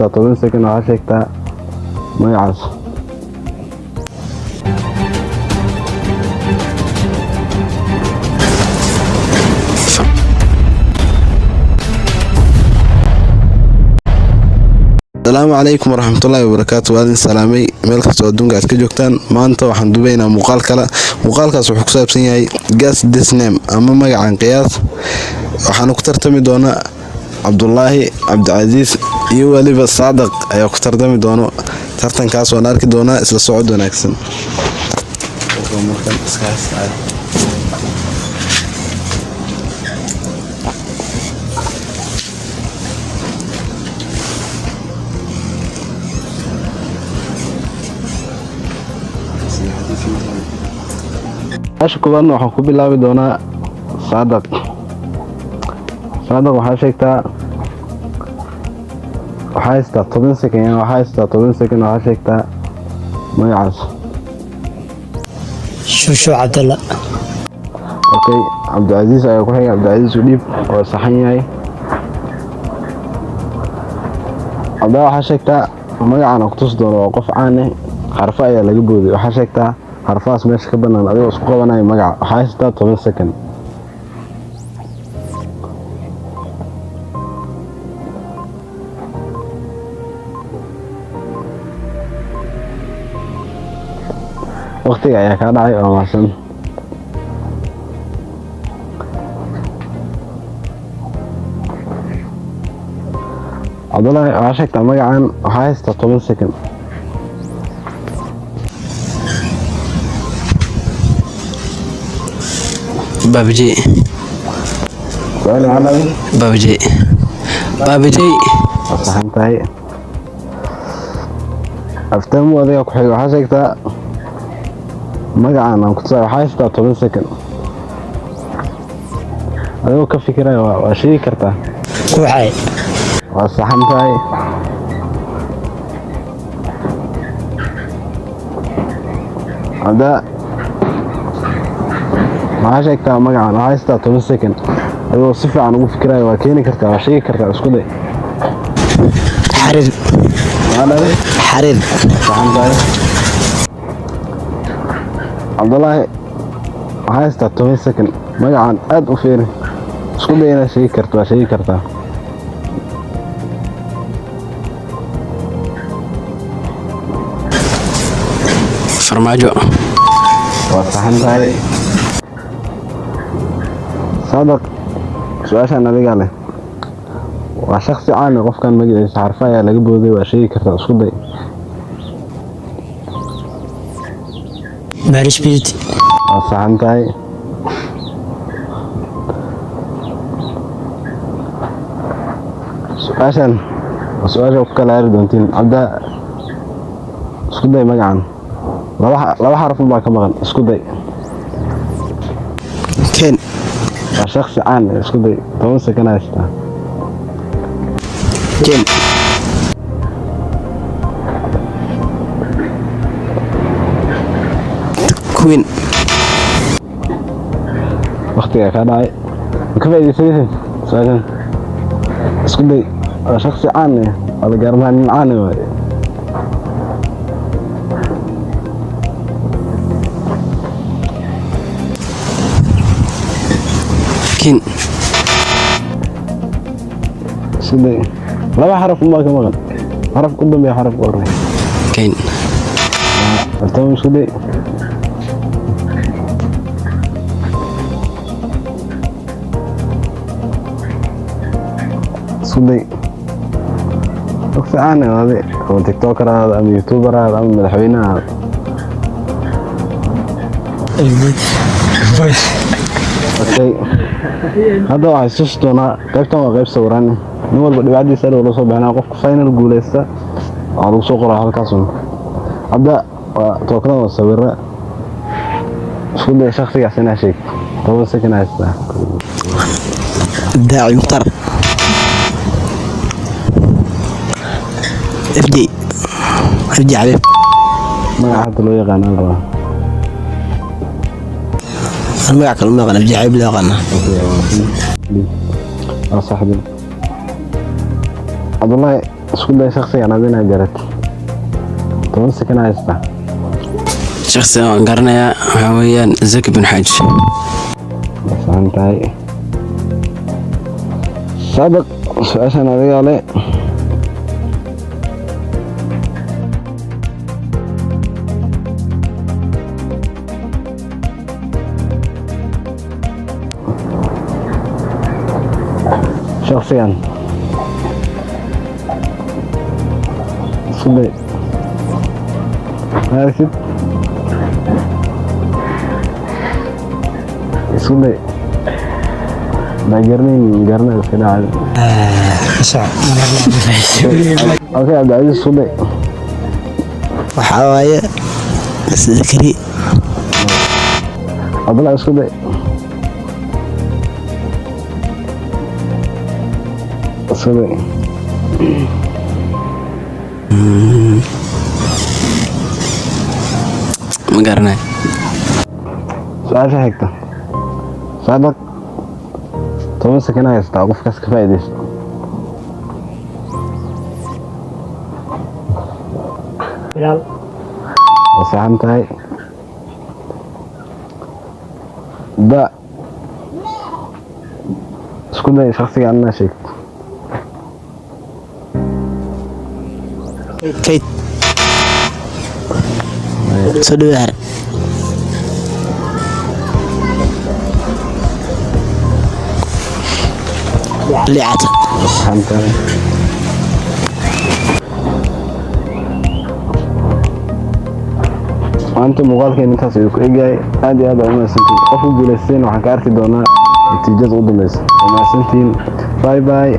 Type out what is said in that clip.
toban second waxaa sheegtaa magacaas. السلام عليكم ورحمة الله وبركاته. وادين سلامي مeel kasta adduunka aad ka joogtaan. Maanta waxaan duubaynaa muuqaal kale. Muuqaalkaas wuxuu ku saabsan yahay guess this name ama magacan qiyaas. Waxaan ku tartami doonaa Cabdullaahi, Cabdicasiis iyo waliba Saadaq ayaa ku tartami doono. Tartankaas waan arki doonaa isla socod wanaagsan. Asha kubaadna waxaan ku bilaabi doonaa Saadaq. Saadaq waxaa sheegtaa waxaa haystaa 10 second waxaa sheegtaa magacaas. شوشو عبد الله. Okay, Cabdicasiis ayaa ku xigay. Cabdicasiis u dhiib oo saxan yahay. Cabda waxaa sheegtaa magacan oo ku tus doono waa qof caan ah. Xarfa ayaa laga booday. Waxaa sheegtaa xarfaas meesha ka banaan adigoo isku qabanaya magaca. Waxaa haystaa 10 second. waqtiga ayaa ka dhacay oo maasan. Cabdullaahi waxaa sheegtaa magacan waxaa haystaa 10 second. بابجي سؤال عربي. بابجي saxan tahay. aftaamu adiga ku xigay waxaa sheegtaa magacan aan ku tusay waxaa haystaa 10 second. adigoo ka fikiraya waa sheegi kartaa. كوحي waa saxan tahay. Cabda waxaa sheegtaa magacan waxaa haystaa 10 second. adigoo si fiican ugu fikiraya waa keeni kartaa waa sheegi kartaa isku day. حرير حرير saxan tahay. Cabdullaahi waxaa haystaa 10 second. magacan aad u fiiri isku day inaad sheegi karto waa sheegi kartaa. فرماجو waa saxan tahay. Saadaq su-aashaan adigaa leh. waa shakhsi caan ah qofkan magaciisa xarfa ayaa laga booday waa sheegi kartaa isku day. معلش بيتي waa saxan tahay. su-aashaan waa su-aasha ku kala hari doontiin. Cabda isku day magacan laba xaraf baa ka maqan isku day. كين waa shakhsi caan ah isku day 10 second haystaa. كين كوين waqtiga ka dhacay ka faa'iideysan su-aashan isku day waa shakhsi caan ah oo la garanayo nin caan ah waaye. كين isku day laba xaraf baa ka maqan xaraf ku dambeeya xaraf ku horeeya. كين Aftaamu isku day. isku day shakhsi caan ah waaye ama tiktoker ahaado ama youtuber ahaado ama madaxweyne ahaado. Okay, hadda waxaan isusi doonaa qaybtan waa qayb sawiraan. nin walba dhibcadiisa loo soo bixinaa qofka final guuleysta waxaa lagu soo qoraa halkaas. Hadda waa tookadan waa sawira isku day shakhsigaas inaa sheeg 10 second haystaa. داعي مختار افدي حبيب magaca hadda loo yaqaanaan rabaa. المقع كلمة غنى بدي عيب لا غنى صاحبي عبد الله isku day shakhsigan adina garat 10 second haysta shakhsiga aan garanayaa waxaa weeyaan Zaki bin Xaaji. saantahay sabaq su'aashan adiga le shakhsiyan suday هاكد suday ما قرنا كده عادي صعب اوكي عبد العزيز suday waxaa waaye Zakari عبد الله suday suday ma garanay su'aasha xigta sabaq 10 second haysta qofkaas ka faa'iideysto Bilal saxantahay da isku day shakhsiga anna sheeg kayd soo dhawaar liicata saxantahay maanta muuqaalkeen intaas ayuu ku egyahay aad iyo aad u mahadsantiin qofku guulaysteen waxaan ka arki doonaa natiijada u dambaysa waa mahadsantiin bye bye